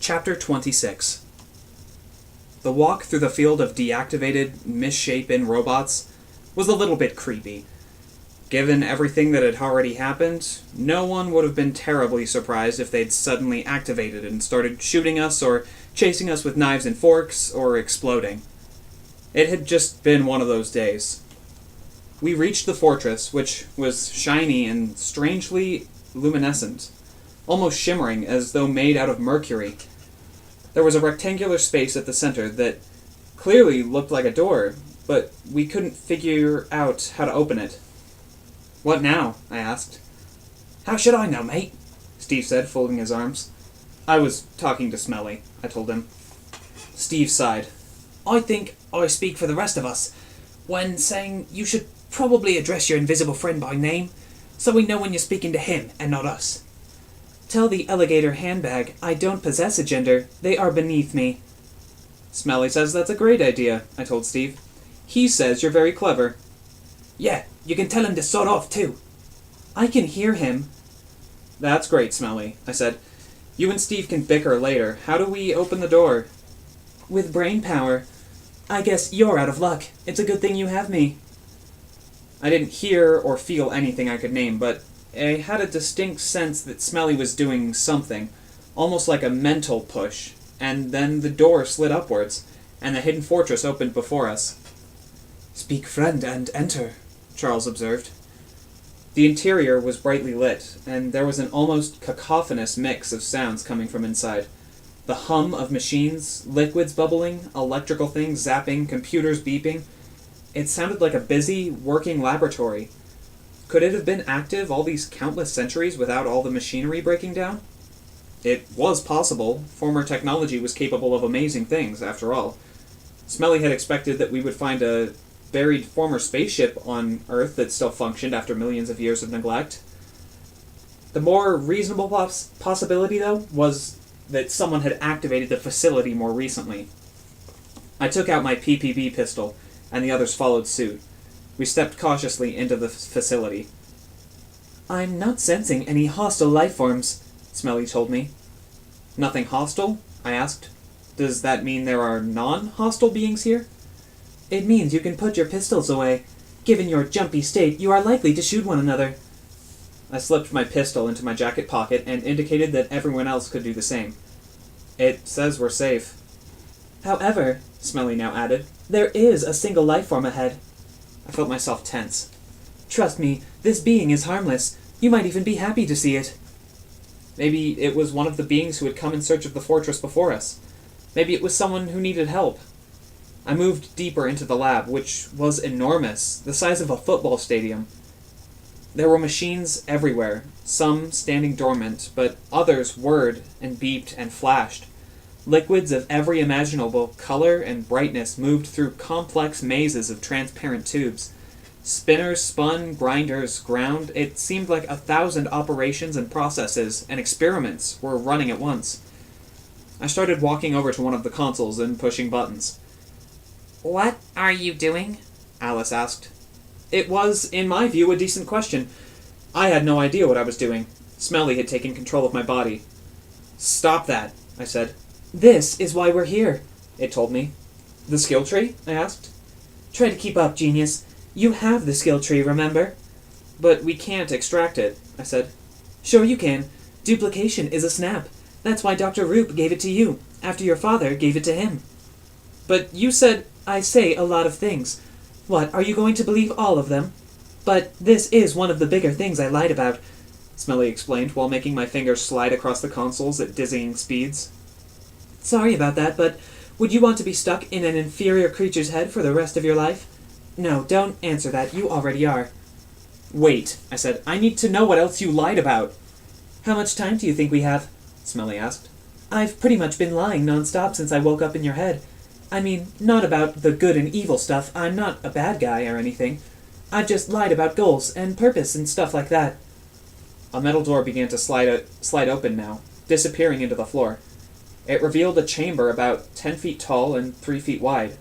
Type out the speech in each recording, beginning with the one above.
Chapter 26. The walk through the field of deactivated, misshapen robots was a little bit creepy. Given everything that had already happened, no one would have been terribly surprised if they'd suddenly activated and started shooting us or chasing us with knives and forks or exploding. It had just been one of those days. We reached the fortress, which was shiny and strangely luminescent, almost shimmering as though made out of mercury. There was a rectangular space at the center that clearly looked like a door, but we couldn't figure out how to open it. "What now?" I asked. "How should I know, mate?" Steve said, folding his arms. I was talking to Smelly, I told him. Steve sighed. "I think I speak for the rest of us when saying you should probably address your invisible friend by name, so we know when you're speaking to him and not us." "Tell the alligator handbag I don't possess a gender. They are beneath me." "Smelly says that's a great idea," I told Steve. "He says you're very clever." "Yeah, you can tell him to sod off, too." "I can hear him." "That's great, Smelly," I said. "You and Steve can bicker later. How do we open the door?" "With brain power. I guess you're out of luck. It's a good thing you have me." I didn't hear or feel anything I could name, but I had a distinct sense that Smelly was doing something, almost like a mental push, and then the door slid upwards, and the hidden fortress opened before us. "Speak friend and enter," Charles observed. The interior was brightly lit, and there was an almost cacophonous mix of sounds coming from inside. The hum of machines, liquids bubbling, electrical things zapping, computers beeping. It sounded like a busy, working laboratory. Could it have been active all these countless centuries without all the machinery breaking down? It was possible. Former technology was capable of amazing things, after all. Smelly had expected that we would find a buried former spaceship on Earth that still functioned after millions of years of neglect. The more reasonable possibility, though, was that someone had activated the facility more recently. I took out my PPB pistol, and the others followed suit. We stepped cautiously into the facility. "I'm not sensing any hostile life forms," Smelly told me. "Nothing hostile?" I asked. "Does that mean there are non-hostile beings here?" "It means you can put your pistols away. Given your jumpy state, you are likely to shoot one another." I slipped my pistol into my jacket pocket and indicated that everyone else could do the same. "It says we're safe." "However," Smelly now added, "there is a single life form ahead." I felt myself tense. "Trust me, this being is harmless. You might even be happy to see it." Maybe it was one of the beings who had come in search of the fortress before us. Maybe it was someone who needed help. I moved deeper into the lab, which was enormous, the size of a football stadium. There were machines everywhere, some standing dormant, but others whirred and beeped and flashed. Liquids of every imaginable color and brightness moved through complex mazes of transparent tubes. Spinners spun, grinders ground. It seemed like 1,000 operations and processes and experiments were running at once. I started walking over to one of the consoles and pushing buttons. "What are you doing?" Alice asked. It was, in my view, a decent question. I had no idea what I was doing. Smelly had taken control of my body. "Stop that," I said. "This is why we're here," it told me. "The skill tree?" I asked. "Try to keep up, genius. You have the skill tree, remember?" "But we can't extract it," I said. "Sure you can. Duplication is a snap. That's why Dr. Roop gave it to you, after your father gave it to him." "But you said—" "I say a lot of things. What, are you going to believe all of them? But this is one of the bigger things I lied about," Smelly explained while making my fingers slide across the consoles at dizzying speeds. "Sorry about that, but would you want to be stuck in an inferior creature's head for the rest of your life? No, don't answer that. You already are." "Wait," I said. "I need to know what else you lied about." "How much time do you think we have?" Smelly asked. "I've pretty much been lying non-stop since I woke up in your head. I mean, not about the good and evil stuff. I'm not a bad guy or anything. I've just lied about goals and purpose and stuff like that." A metal door began to slide open now, disappearing into the floor. It revealed a chamber about 10 feet tall and 3 feet wide.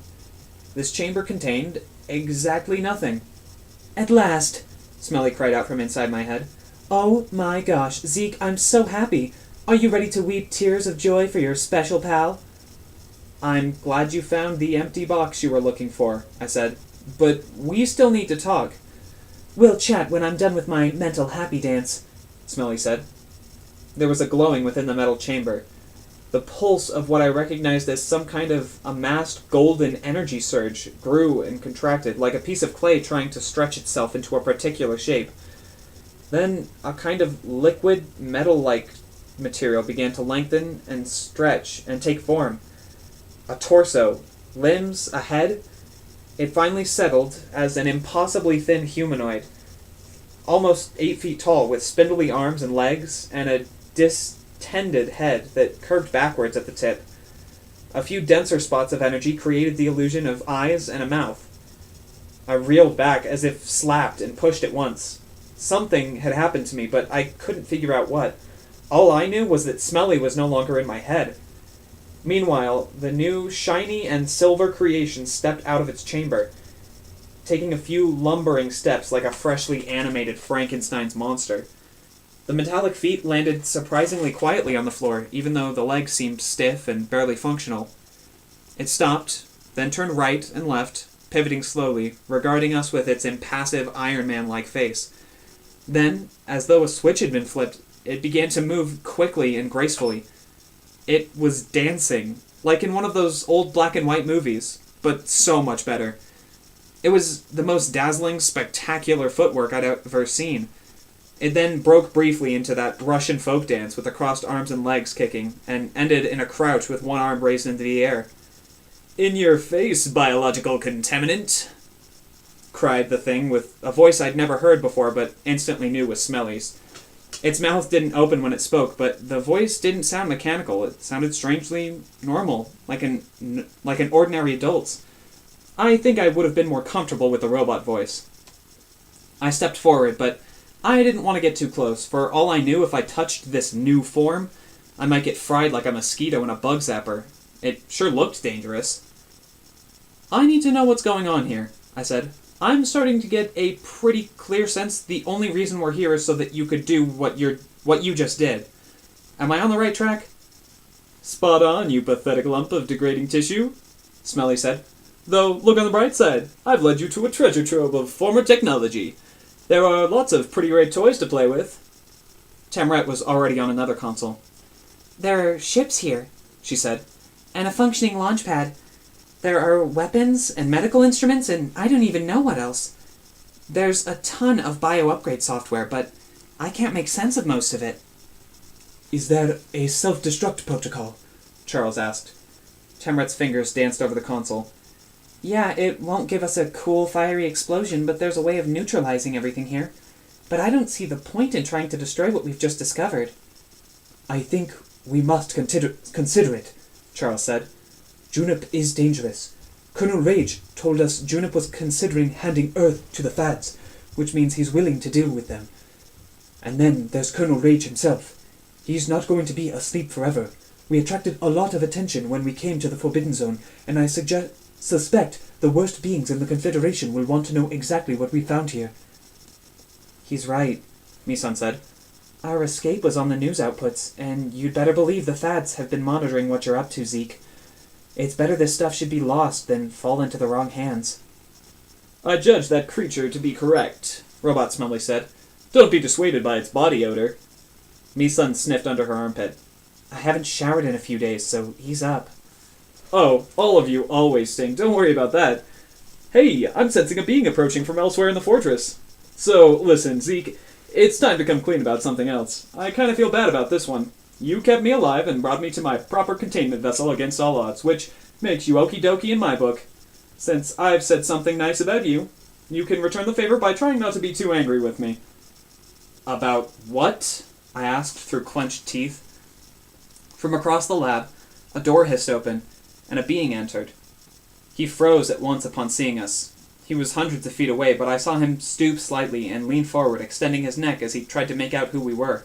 This chamber contained exactly nothing. "At last!" Smelly cried out from inside my head. "Oh my gosh, Zeke, I'm so happy. Are you ready to weep tears of joy for your special pal? I'm glad you found the empty box you were looking for, I said. But we still need to talk. We'll chat when I'm done with my mental happy dance, Smelly said. There was a glowing within the metal chamber. The pulse of what I recognized as some kind of amassed golden energy surge grew and contracted, like a piece of clay trying to stretch itself into a particular shape. Then a kind of liquid, metal-like material began to lengthen and stretch and take form. A torso, limbs, a head. It finally settled as an impossibly thin humanoid, almost 8 feet tall, with spindly arms and legs, and a distended head that curved backwards at the tip. A few denser spots of energy created the illusion of eyes and a mouth. I reeled back as if slapped and pushed at once. Something had happened to me, but I couldn't figure out what. All I knew was that Smelly was no longer in my head. Meanwhile, the new, shiny and silver creation stepped out of its chamber, taking a few lumbering steps like a freshly animated Frankenstein's monster. The metallic feet landed surprisingly quietly on the floor, even though the legs seemed stiff and barely functional. It stopped, then turned right and left, pivoting slowly, regarding us with its impassive Iron Man-like face. Then, as though a switch had been flipped, it began to move quickly and gracefully. It was dancing, like in one of those old black and white movies, but so much better. It was the most dazzling, spectacular footwork I'd ever seen. It then broke briefly into that Russian folk dance with the crossed arms and legs kicking, and ended in a crouch with one arm raised into the air. "In your face, biological contaminant!" cried the thing with a voice I'd never heard before but instantly knew was Smelly's. Its mouth didn't open when it spoke, but the voice didn't sound mechanical. It sounded strangely normal, like an ordinary adult's. I think I would have been more comfortable with the robot voice. I stepped forward, but I didn't want to get too close. For all I knew, if I touched this new form, I might get fried like a mosquito in a bug zapper. It sure looked dangerous. "I need to know what's going on here," I said. "I'm starting to get a pretty clear sense the only reason we're here is so that you could do what you just did. Am I on the right track?" "Spot on, you pathetic lump of degrading tissue," Smelly said. "Though, look on the bright side. I've led you to a treasure trove of former technology. There are lots of pretty great toys to play with." Tamret was already on another console. "There are ships here," she said, "and a functioning launch pad. There are weapons and medical instruments, and I don't even know what else. There's a ton of bio-upgrade software, but I can't make sense of most of it." "Is there a self-destruct protocol?" Charles asked. Tamret's fingers danced over the console. "Yeah, it won't give us a cool, fiery explosion, but there's a way of neutralizing everything here. But I don't see the point in trying to destroy what we've just discovered." "I think we must consider it," Charles said. "Junip is dangerous. Colonel Rage told us Junip was considering handing Earth to the Fads, which means he's willing to deal with them. And then there's Colonel Rage himself. He's not going to be asleep forever. We attracted a lot of attention when we came to the Forbidden Zone, and I suspect the worst beings in the Confederation will want to know exactly what we found here." "He's right," Misan said. "Our escape was on the news outputs, and you'd better believe the Fads have been monitoring what you're up to, Zeke. It's better this stuff should be lost than fall into the wrong hands." "I judge that creature to be correct," Robot Smelly said. "Don't be dissuaded by its body odor." Misan sniffed under her armpit. "I haven't showered in a few days, so ease up." "Oh, all of you always stink. Don't worry about that. Hey, I'm sensing a being approaching from elsewhere in the fortress. So, listen, Zeke, it's time to come clean about something else. I kind of feel bad about this one. You kept me alive and brought me to my proper containment vessel against all odds, which makes you okie dokie in my book. Since I've said something nice about you, you can return the favor by trying not to be too angry with me." "About what?" I asked through clenched teeth. From across the lab, a door hissed open, and a being entered. He froze at once upon seeing us. He was hundreds of feet away, but I saw him stoop slightly and lean forward, extending his neck as he tried to make out who we were.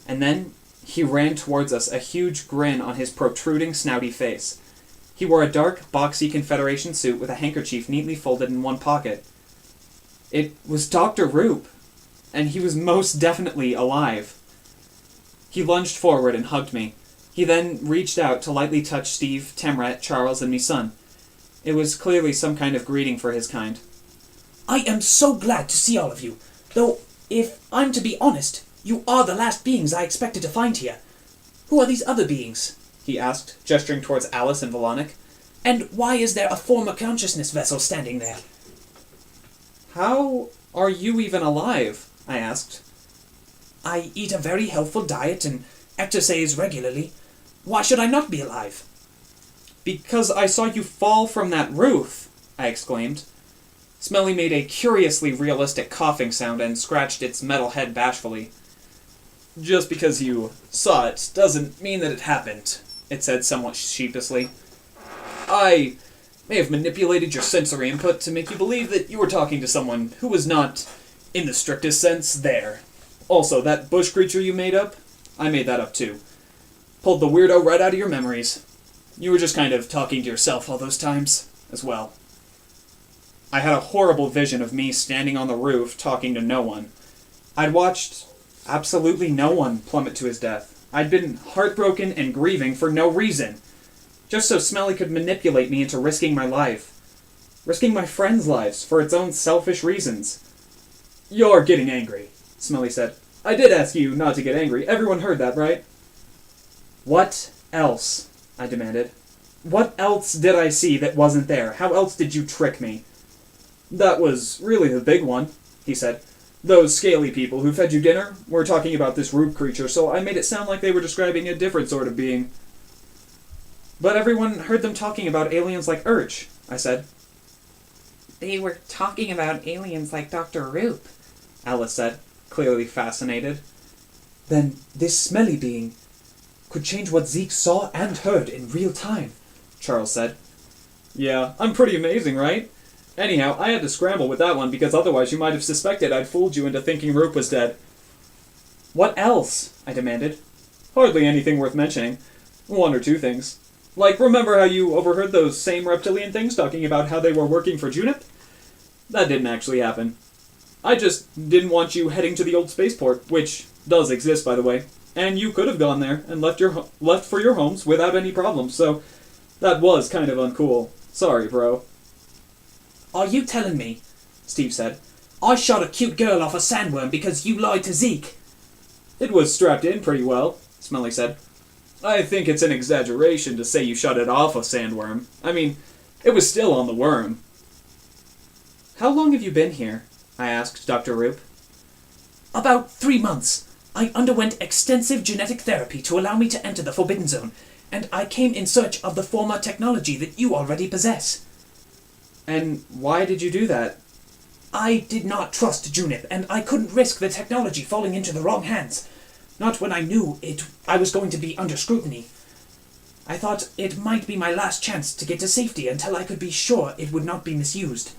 And then he ran towards us, a huge grin on his protruding, snouty face. He wore a dark, boxy Confederation suit with a handkerchief neatly folded in one pocket. It was Dr. Roop, and he was most definitely alive. He lunged forward and hugged me. He then reached out to lightly touch Steve, Temret, Charles, and me son. It was clearly some kind of greeting for his kind. I am so glad to see all of you, though, if I'm to be honest, you are the last beings I expected to find here. Who are these other beings? He asked, gesturing towards Alice and Volonic. And why is there a former consciousness vessel standing there? How are you even alive? I asked. I eat a very healthful diet and exercise regularly. Why should I not be alive? Because I saw you fall from that roof, I exclaimed. Smelly made a curiously realistic coughing sound and scratched its metal head bashfully. Just because you saw it doesn't mean that it happened, it said somewhat sheepishly. I may have manipulated your sensory input to make you believe that you were talking to someone who was not, in the strictest sense, there. Also, that bush creature you made up, I made that up too. Pulled the weirdo right out of your memories. You were just kind of talking to yourself all those times, as well. I had a horrible vision of me standing on the roof talking to no one. I'd watched absolutely no one plummet to his death. I'd been heartbroken and grieving for no reason. Just so Smelly could manipulate me into risking my life. Risking my friends' lives for its own selfish reasons. You're getting angry, Smelly said. I did ask you not to get angry. Everyone heard that, right? What else? I demanded. What else did I see that wasn't there? How else did you trick me? That was really the big one, he said. Those scaly people who fed you dinner were talking about this root creature, so I made it sound like they were describing a different sort of being. But everyone heard them talking about aliens like Urch, I said. They were talking about aliens like Dr. Roop, Alice said, clearly fascinated. Then this smelly being could change what Zeke saw and heard in real time, Charles said. Yeah, I'm pretty amazing, right? Anyhow, I had to scramble with that one because otherwise you might have suspected I'd fooled you into thinking Roop was dead. What else? I demanded. Hardly anything worth mentioning. One or two things. Like, remember how you overheard those same reptilian things talking about how they were working for Junip? That didn't actually happen. I just didn't want you heading to the old spaceport, which does exist, by the way, and you could have gone there and left for your homes without any problems, so that was kind of uncool. Sorry, bro. Are you telling me, Steve said, I shot a cute girl off a sandworm because you lied to Zeke? It was strapped in pretty well, Smelly said. I think it's an exaggeration to say you shot it off a sandworm. I mean, it was still on the worm. How long have you been here? I asked Dr. Roop. About 3 months. I underwent extensive genetic therapy to allow me to enter the Forbidden Zone, and I came in search of the former technology that you already possess. And why did you do that? I did not trust Junip, and I couldn't risk the technology falling into the wrong hands. Not when I knew I was going to be under scrutiny. I thought it might be my last chance to get to safety until I could be sure it would not be misused.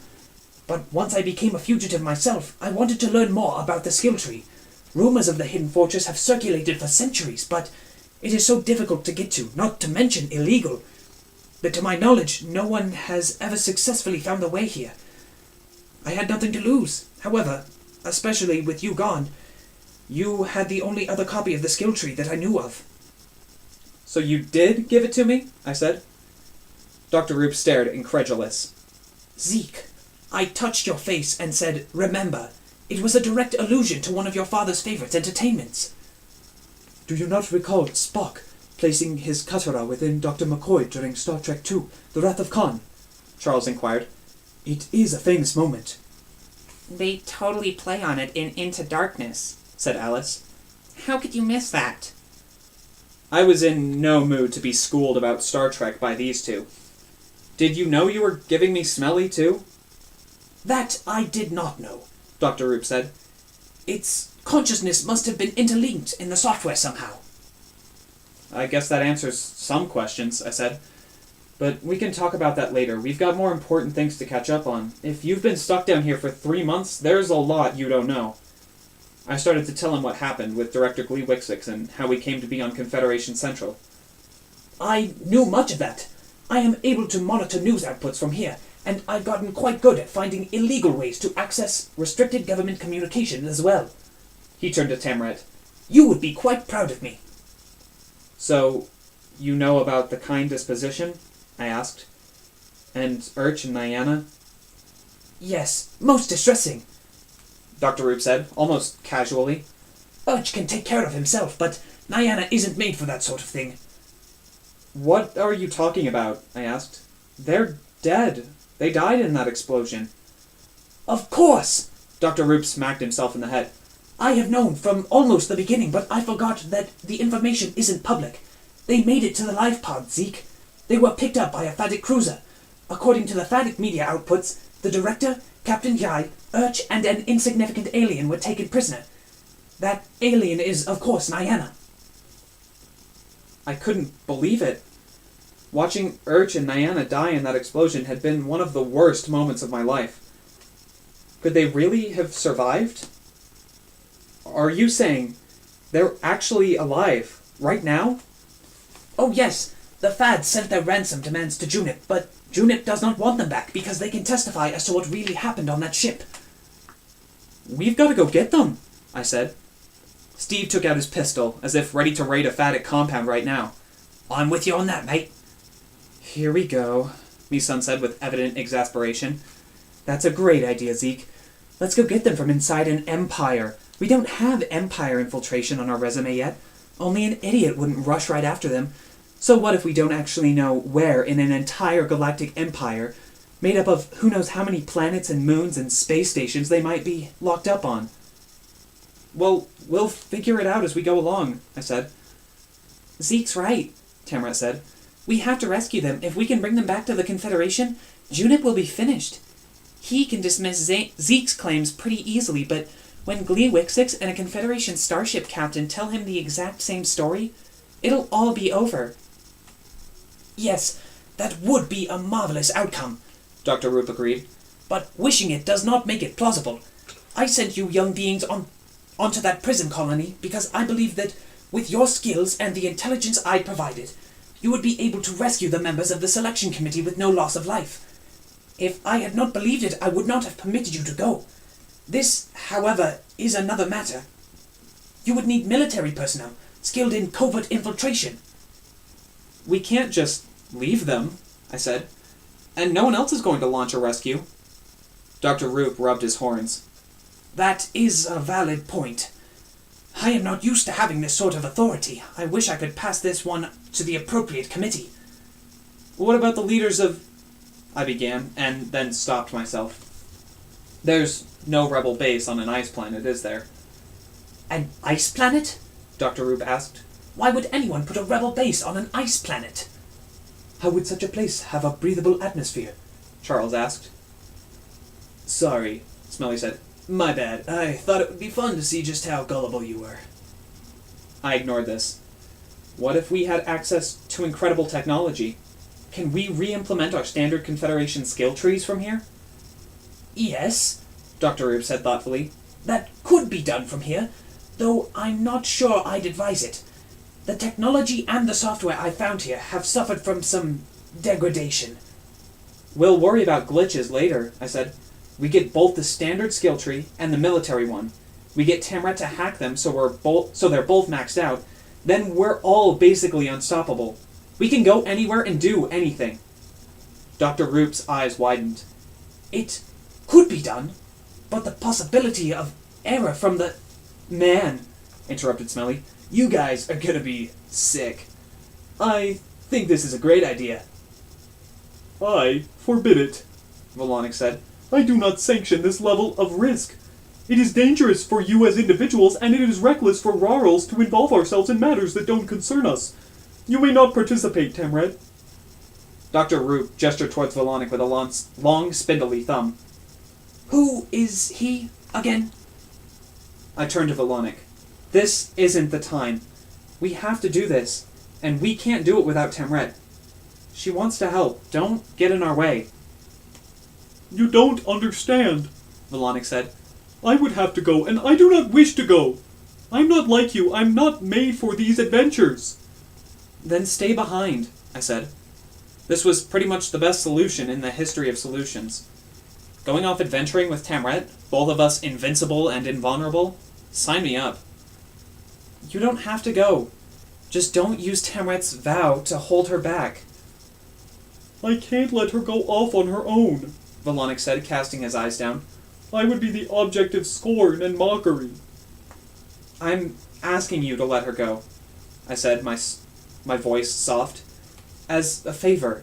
But once I became a fugitive myself, I wanted to learn more about the skill tree. Rumors of the hidden fortress have circulated for centuries, but it is so difficult to get to, not to mention illegal, that to my knowledge no one has ever successfully found their way here. I had nothing to lose. However, especially with you gone, you had the only other copy of the skill tree that I knew of. So you did give it to me? I said. Dr. Roop stared, incredulous. Zeke, I touched your face and said, remember. It was a direct allusion to one of your father's favorite entertainments. Do you not recall Spock placing his Katara within Dr. McCoy during Star Trek II, The Wrath of Khan? Charles inquired. It is a famous moment. They totally play on it in Into Darkness, said Alice. How could you miss that? I was in no mood to be schooled about Star Trek by these two. Did you know you were giving me Smelly, too? That I did not know, Dr. Roop said. Its consciousness must have been interlinked in the software somehow. I guess that answers some questions, I said. But we can talk about that later. We've got more important things to catch up on. If you've been stuck down here for 3 months, there's a lot you don't know. I started to tell him what happened with Director Gleewicksix and how we came to be on Confederation Central. I knew much of that. I am able to monitor news outputs from here, and I've gotten quite good at finding illegal ways to access restricted government communication as well. He turned to Tamret. You would be quite proud of me. So, you know about the kind disposition? I asked. And Urch and Nyana? Yes, most distressing. Dr. Roop said, almost casually. Urch can take care of himself, but Nyana isn't made for that sort of thing. What are you talking about? I asked. They're dead. They died in that explosion. Of course! Dr. Roop smacked himself in the head. I have known from almost the beginning, but I forgot that the information isn't public. They made it to the life pod, Zeke. They were picked up by a Fadic cruiser. According to the Fadic media outputs, the director, Captain Yai, Urch, and an insignificant alien were taken prisoner. That alien is, of course, Nyana. I couldn't believe it. Watching Urch and Nyana die in that explosion had been one of the worst moments of my life. Could they really have survived? Are you saying they're actually alive right now? Oh yes, the Fads sent their ransom demands to Junip, but Junip does not want them back because they can testify as to what really happened on that ship. We've got to go get them, I said. Steve took out his pistol, as if ready to raid a Fadic compound right now. I'm with you on that, mate. Here we go, Mi-sun said with evident exasperation. That's a great idea, Zeke. Let's go get them from inside an Empire. We don't have Empire infiltration on our resume yet. Only an idiot wouldn't rush right after them. So what if we don't actually know where in an entire galactic empire, made up of who knows how many planets and moons and space stations they might be locked up on? Well, we'll figure it out as we go along, I said. Zeke's right, Tamrat said. We have to rescue them. If we can bring them back to the Confederation, Junip will be finished. He can dismiss Zeke's claims pretty easily, but when Glee Wixix and a Confederation starship captain tell him the exact same story, it'll all be over. Yes, that would be a marvelous outcome, Dr. Roop agreed. But wishing it does not make it plausible. I sent you young beings onto that prison colony because I believe that with your skills and the intelligence I provided, you would be able to rescue the members of the selection committee with no loss of life. If I had not believed it, I would not have permitted you to go. This, however, is another matter. You would need military personnel, skilled in covert infiltration. We can't just leave them, I said. And no one else is going to launch a rescue. Dr. Roop rubbed his horns. That is a valid point. I am not used to having this sort of authority. I wish I could pass this one to the appropriate committee. What about the leaders of... I began, and then stopped myself. There's no rebel base on an ice planet, is there? An ice planet? Dr. Roop asked. Why would anyone put a rebel base on an ice planet? How would such a place have a breathable atmosphere? Charles asked. Sorry, Smelly said. my bad. I thought it would be fun to see just how gullible you were. I ignored this. What if we had access to incredible technology? Can we re-implement our standard Confederation skill trees from here? Yes, Dr. Roop said thoughtfully. that could be done from here, though I'm not sure I'd advise it. The technology and the software I found here have suffered from some degradation. We'll worry about glitches later, I said. We get both the standard skill tree and the military one. We get Tamrat to hack them so they're both maxed out. Then we're all basically unstoppable. We can go anywhere and do anything. Dr. Roop's eyes widened. It could be done, but the possibility of error from the... Man, interrupted Smelly, You guys are gonna be sick. I think this is a great idea. I forbid it, Volonic said. I do not sanction this level of risk. It is dangerous for you as individuals, and it is reckless for Rarls to involve ourselves in matters that don't concern us. You may not participate, Tamrat. Dr. Roop gestured towards Volonic with a long, spindly thumb. Who is he, again? I turned to Volonic. This isn't the time. We have to do this, and we can't do it without Tamret. She wants to help. Don't get in our way. You don't understand, Volonic said. I would have to go, and I do not wish to go. I'm not like you. I'm not made for these adventures. Then stay behind, I said. This was pretty much the best solution in the history of solutions. Going off adventuring with Tamret, both of us invincible and invulnerable, sign me up. You don't have to go. Just don't use Tamret's vow to hold her back. I can't let her go off on her own, Volonic said, casting his eyes down. I would be the object of scorn and mockery. I'm asking you to let her go, I said, my voice soft. As a favor.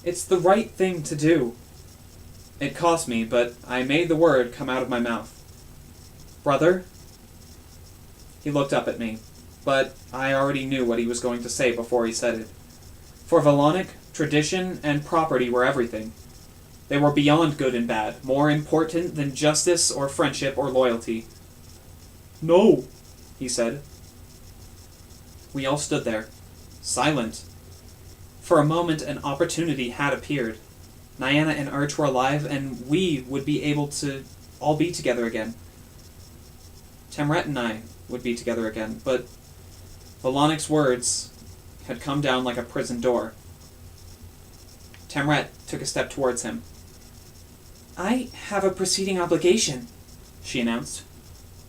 It's the right thing to do. It cost me, but I made the word come out of my mouth. Brother? He looked up at me, but I already knew what he was going to say before he said it. For Volonic, tradition and property were everything. They were beyond good and bad, more important than justice or friendship or loyalty. No, he said. We all stood there, silent. For a moment, an opportunity had appeared. Niana and Urch were alive, and we would be able to all be together again. Tamret and I would be together again, but Volonic's words had come down like a prison door. Tamret took a step towards him. I have a preceding obligation, she announced.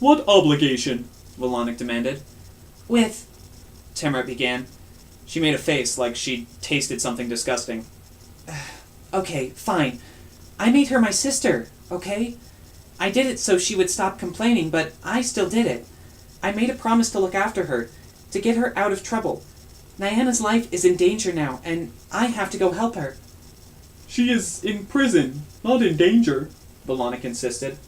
What obligation? Volonic demanded. With... Tamret began. She made a face like she'd tasted something disgusting. Okay, fine. I made her my sister, okay? I did it so she would stop complaining, but I still did it. I made a promise to look after her, to get her out of trouble. Niana's life is in danger now, and I have to go help her. She is in prison, not in danger, Volonic insisted.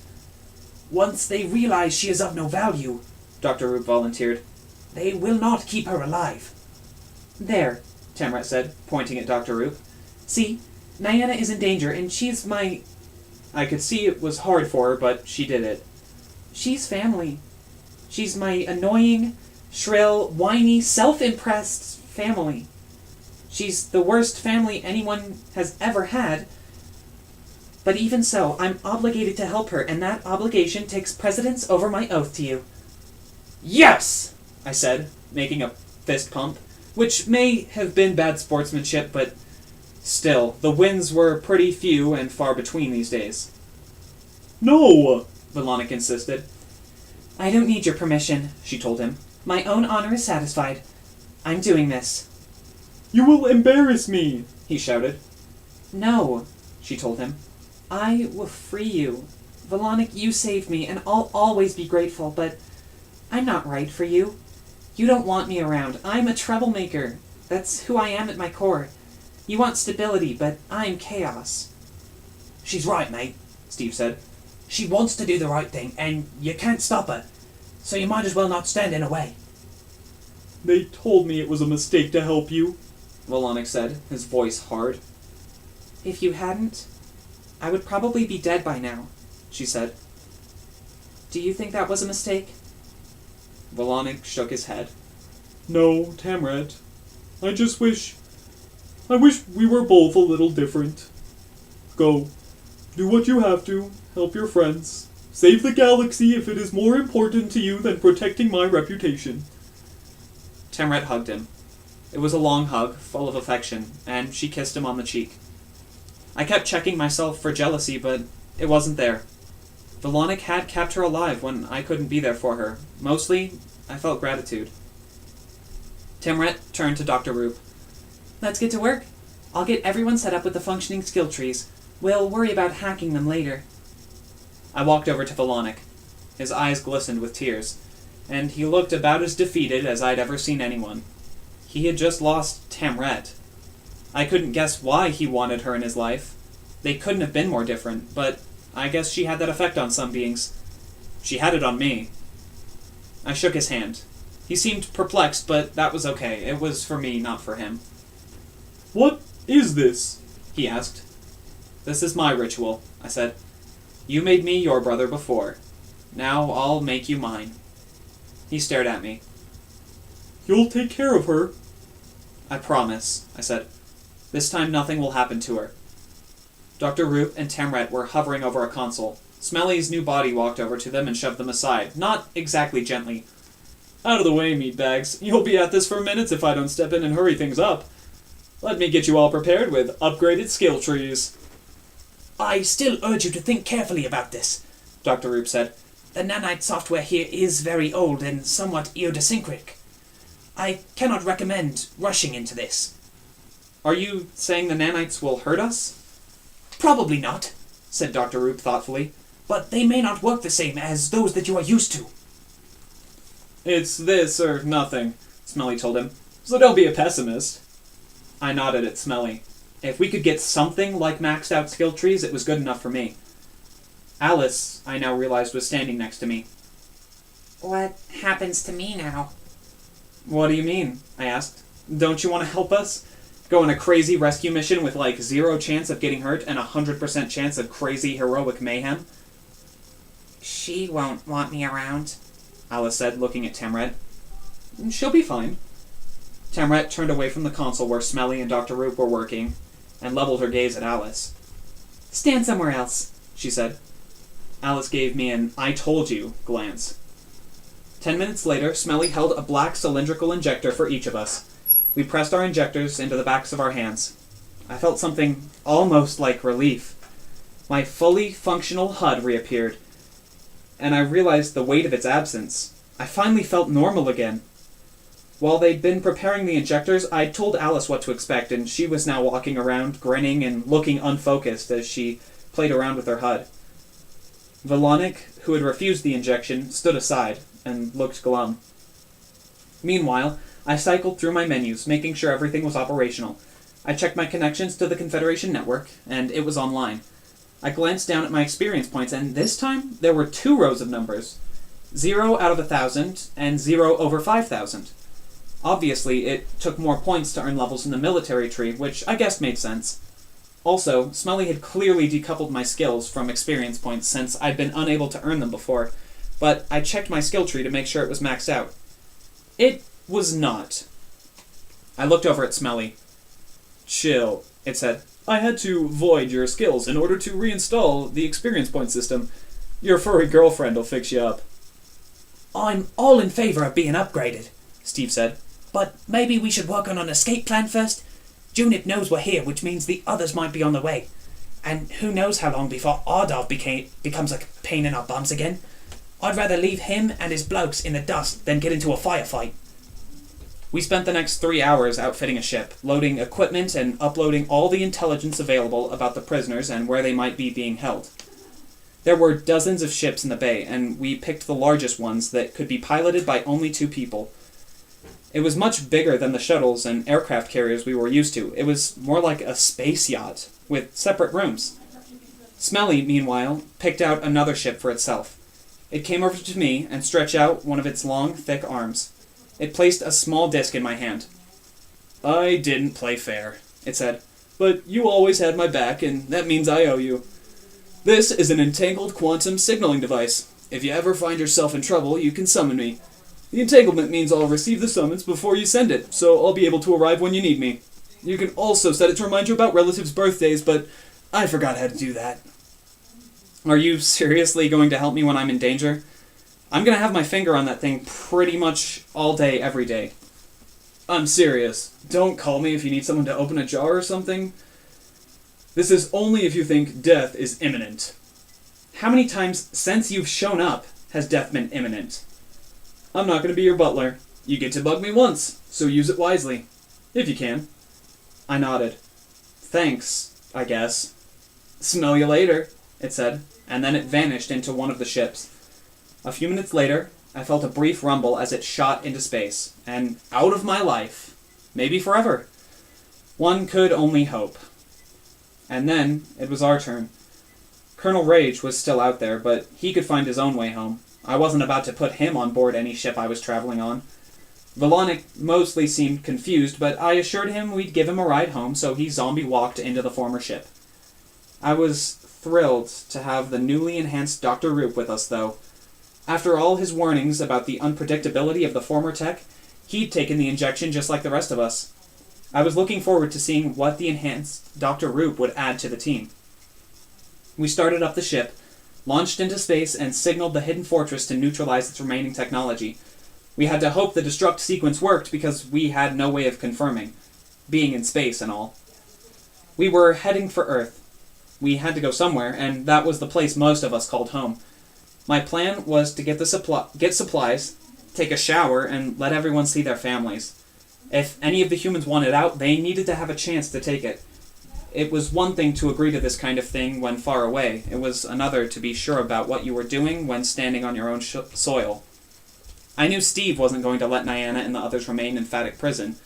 Once they realize she is of no value, Dr. Roop volunteered. they will not keep her alive. There, Tamret said, pointing at Dr. Roop. see? Niana is in danger, and she's my... I could see it was hard for her, but she did it. She's family. She's my annoying, shrill, whiny, self-impressed family. She's the worst family anyone has ever had. But even so, I'm obligated to help her, and that obligation takes precedence over my oath to you. Yes! I said, making a fist pump, which may have been bad sportsmanship, but still, the wins were pretty few and far between these days. No, Volonic insisted. I don't need your permission, she told him. My own honor is satisfied. I'm doing this. You will embarrass me, He shouted. No, she told him. I will free you. Volonic, you saved me, and I'll always be grateful, but I'm not right for you. You don't want me around. I'm a troublemaker. That's who I am at my core. You want stability, but I'm chaos. She's right, mate, Steve said. She wants to do the right thing, and you can't stop her. So you might as well not stand in her way. They told me it was a mistake to help you, Volonic said, his voice hard. If you hadn't, I would probably be dead by now, she said. Do you think that was a mistake? Volonic shook his head. No, Tamret. I wish we were both a little different. Go. Do what you have to. Help your friends. Save the galaxy if it is more important to you than protecting my reputation. Tamret hugged him. It was a long hug, full of affection, and she kissed him on the cheek. I kept checking myself for jealousy, but it wasn't there. Volonic had kept her alive when I couldn't be there for her. Mostly, I felt gratitude. Tamret turned to Dr. Roop. Let's get to work. I'll get everyone set up with the functioning skill trees. We'll worry about hacking them later. I walked over to Volonic. His eyes glistened with tears, and he looked about as defeated as I'd ever seen anyone. He had just lost Tamret. I couldn't guess why he wanted her in his life. They couldn't have been more different, but I guess she had that effect on some beings. She had it on me. I shook his hand. He seemed perplexed, but that was okay. It was for me, not for him. What is this? He asked. This is my ritual, I said. You made me your brother before. Now I'll make you mine. He stared at me. You'll take care of her. I promise, I said. This time nothing will happen to her. Dr. Roop and Tamret were hovering over a console. Smelly's new body walked over to them and shoved them aside, not exactly gently. Out of the way, meatbags. You'll be at this for minutes if I don't step in and hurry things up. Let me get you all prepared with upgraded skill trees. I still urge you to think carefully about this, Dr. Roop said. the nanite software here is very old and somewhat idiosyncratic. I cannot recommend rushing into this. Are you saying the nanites will hurt us? Probably not, Said Dr. Roop thoughtfully. but they may not work the same as those that you are used to. It's this or nothing, Smelly told him. So don't be a pessimist. I nodded at Smelly. If we could get something like maxed out skill trees, it was good enough for me. Alice, I now realized, was standing next to me. What happens to me now? What do you mean? I asked. Don't you want to help us? Go on a crazy rescue mission with like 0 chance of getting hurt and 100% chance of crazy heroic mayhem? She won't want me around. Alice said, looking at Tamret. She'll be fine. Tamret turned away from the console where Smelly and Dr. Roop were working and leveled her gaze at Alice. Stand somewhere else, She said. Alice gave me an I told you glance. 10 minutes later, Smelly held a black cylindrical injector for each of us. We pressed our injectors into the backs of our hands. I felt something almost like relief. My fully functional HUD reappeared, and I realized the weight of its absence. I finally felt normal again. While they'd been preparing the injectors, I'd told Alice what to expect, and she was now walking around, grinning and looking unfocused as she played around with her HUD. Vilonik, who had refused the injection, stood aside and looked glum. Meanwhile, I cycled through my menus, making sure everything was operational. I checked my connections to the Confederation network, and it was online. I glanced down at my experience points, and this time there were 2 rows of numbers. 0 out of 1,000 and 0 over 5,000. Obviously, it took more points to earn levels in the military tree, which I guess made sense. Also, Smelly had clearly decoupled my skills from experience points since I'd been unable to earn them before, but I checked my skill tree to make sure it was maxed out. It was not. I looked over at Smelly. Chill, it said. I had to void your skills in order to reinstall the experience point system. Your furry girlfriend will fix you up. I'm all in favor of being upgraded, Steve said. but maybe we should work on an escape plan first? Junip knows we're here, which means the others might be on the way. And who knows how long before Ardov becomes a pain in our bums again. I'd rather leave him and his blokes in the dust than get into a firefight. We spent the next 3 hours outfitting a ship, loading equipment and uploading all the intelligence available about the prisoners and where they might be being held. There were dozens of ships in the bay, and we picked the largest ones that could be piloted by only 2 people. It was much bigger than the shuttles and aircraft carriers we were used to. It was more like a space yacht, with separate rooms. Smelly, meanwhile, picked out another ship for itself. It came over to me and stretched out one of its long, thick arms. It placed a small disc in my hand. I didn't play fair, it said, but you always had my back, and that means I owe you. This is an entangled quantum signaling device. If you ever find yourself in trouble, you can summon me. The entanglement means I'll receive the summons before you send it, so I'll be able to arrive when you need me. You can also set it to remind you about relatives' birthdays, but I forgot how to do that. Are you seriously going to help me when I'm in danger? I'm going to have my finger on that thing pretty much all day, every day. I'm serious. Don't call me if you need someone to open a jar or something. This is only if you think death is imminent. How many times since you've shown up has death been imminent? I'm not going to be your butler. You get to bug me once, so use it wisely. If you can. I nodded. Thanks, I guess. Smell you later, it said, and then it vanished into one of the ships. A few minutes later, I felt a brief rumble as it shot into space, and out of my life. Maybe forever. One could only hope. And then, it was our turn. Colonel Rage was still out there, but he could find his own way home. I wasn't about to put him on board any ship I was traveling on. Vilonik mostly seemed confused, but I assured him we'd give him a ride home, so he zombie-walked into the former ship. I was thrilled to have the newly enhanced Dr. Roop with us, though. After all his warnings about the unpredictability of the former tech, he'd taken the injection just like the rest of us. I was looking forward to seeing what the enhanced Dr. Roop would add to the team. We started up the ship, launched into space, and signaled the hidden fortress to neutralize its remaining technology. We had to hope the destruct sequence worked because we had no way of confirming, being in space and all. We were heading for Earth. We had to go somewhere, and that was the place most of us called home. My plan was to get supplies, take a shower, and let everyone see their families. If any of the humans wanted out, they needed to have a chance to take it. It was one thing to agree to this kind of thing when far away. It was another to be sure about what you were doing when standing on your own soil. I knew Steve wasn't going to let Niana and the others remain in Fatic prison.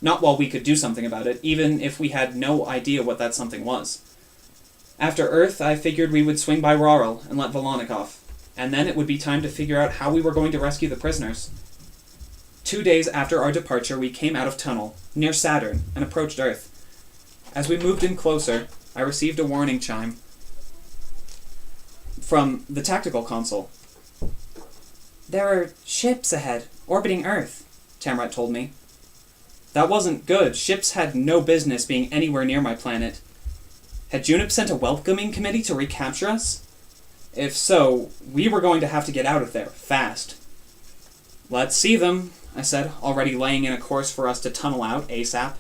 Not while we could do something about it, even if we had no idea what that something was. After Earth, I figured we would swing by Rarl and let Volonik off, and then it would be time to figure out how we were going to rescue the prisoners. 2 days after our departure, we came out of tunnel, near Saturn, and approached Earth. As we moved in closer, I received a warning chime from the tactical console. There are ships ahead, orbiting Earth, Tamrat told me. That wasn't good. Ships had no business being anywhere near my planet. Had Junip sent a welcoming committee to recapture us? If so, we were going to have to get out of there, fast. Let's see them, I said, already laying in a course for us to tunnel out ASAP.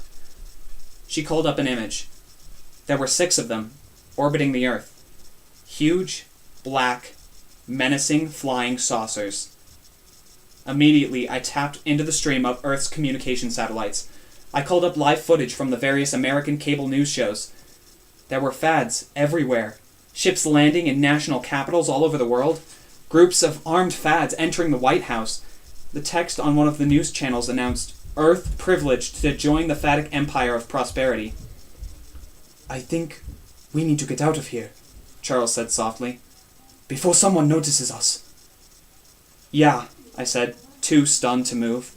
She called up an image. There were 6 of them, orbiting the Earth. Huge, black, menacing flying saucers. Immediately, I tapped into the stream of Earth's communication satellites. I called up live footage from the various American cable news shows. There were fads everywhere. Ships landing in national capitals all over the world. Groups of armed fads entering the White House. The text on one of the news channels announced, Earth privileged to join the Fatic Empire of Prosperity. I think we need to get out of here, Charles said softly, before someone notices us. Yeah, I said, too stunned to move.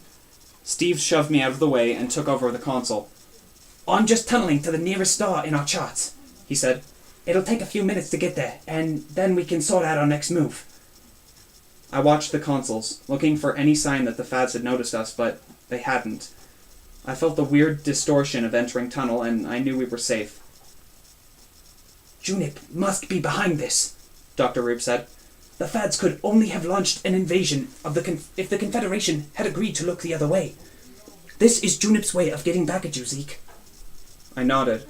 Steve shoved me out of the way and took over the console. I'm just tunneling to the nearest star in our charts, he said. It'll take a few minutes to get there, and then we can sort out our next move. I watched the consoles, looking for any sign that the fads had noticed us, but they hadn't. I felt the weird distortion of entering tunnel, and I knew we were safe. Junip must be behind this, Dr. Roop said. The fads could only have launched an invasion if the Confederation had agreed to look the other way. This is Junip's way of getting back at you, Zeke. I nodded.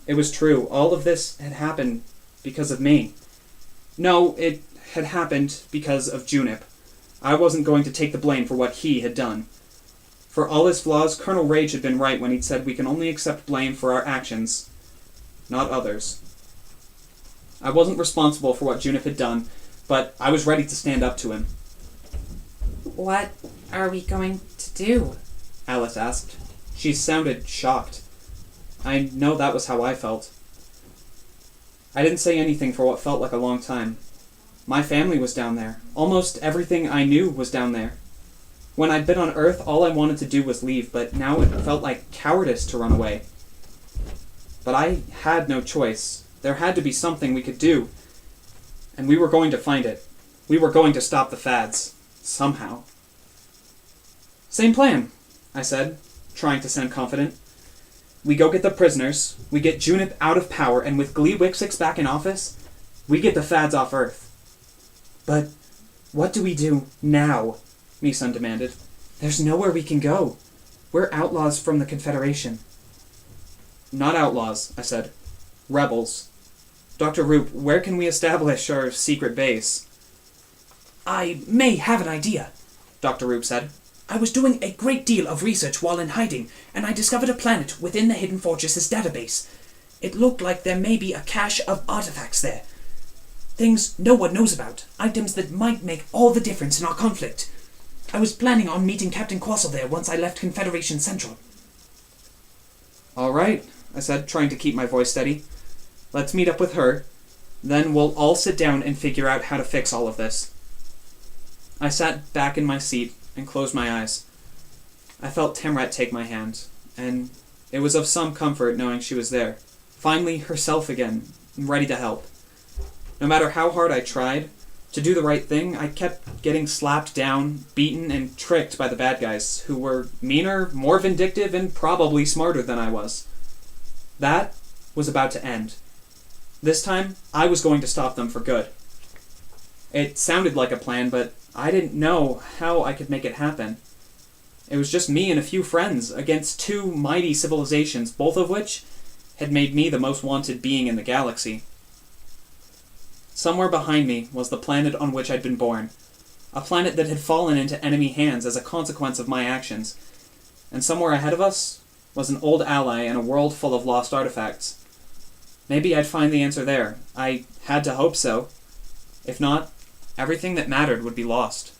It was true. All of this had happened because of me. No, it had happened because of Junip. I wasn't going to take the blame for what he had done. For all his flaws, Colonel Rage had been right when he'd said we can only accept blame for our actions, not others. I wasn't responsible for what Junip had done, but I was ready to stand up to him. What are we going to do? Alice asked. She sounded shocked. I know that was how I felt. I didn't say anything for what felt like a long time. My family was down there. Almost everything I knew was down there. When I'd been on Earth, all I wanted to do was leave, but now it felt like cowardice to run away. But I had no choice. There had to be something we could do. And we were going to find it. We were going to stop the fads. Somehow. Same plan, I said, trying to sound confident. We go get the prisoners, we get Junip out of power, and with Glee Wixix back in office, we get the fads off Earth. But what do we do now? Misun demanded. There's nowhere we can go. We're outlaws from the Confederation. Not outlaws, I said. Rebels. Dr. Roop, where can we establish our secret base? I may have an idea, Dr. Roop said. I was doing a great deal of research while in hiding, and I discovered a planet within the Hidden Fortress's database. It looked like there may be a cache of artifacts there. Things no one knows about, items that might make all the difference in our conflict. I was planning on meeting Captain Quassel there once I left Confederation Central. All right, I said, trying to keep my voice steady. Let's meet up with her. Then we'll all sit down and figure out how to fix all of this. I sat back in my seat and closed my eyes. I felt Tamrat take my hand, and it was of some comfort knowing she was there, finally herself again, ready to help. No matter how hard I tried to do the right thing, I kept getting slapped down, beaten, and tricked by the bad guys, who were meaner, more vindictive, and probably smarter than I was. That was about to end. This time, I was going to stop them for good. It sounded like a plan, but I didn't know how I could make it happen. It was just me and a few friends against 2 mighty civilizations, both of which had made me the most wanted being in the galaxy. Somewhere behind me was the planet on which I'd been born, a planet that had fallen into enemy hands as a consequence of my actions, and somewhere ahead of us was an old ally in a world full of lost artifacts. Maybe I'd find the answer there. I had to hope so. If not, everything that mattered would be lost.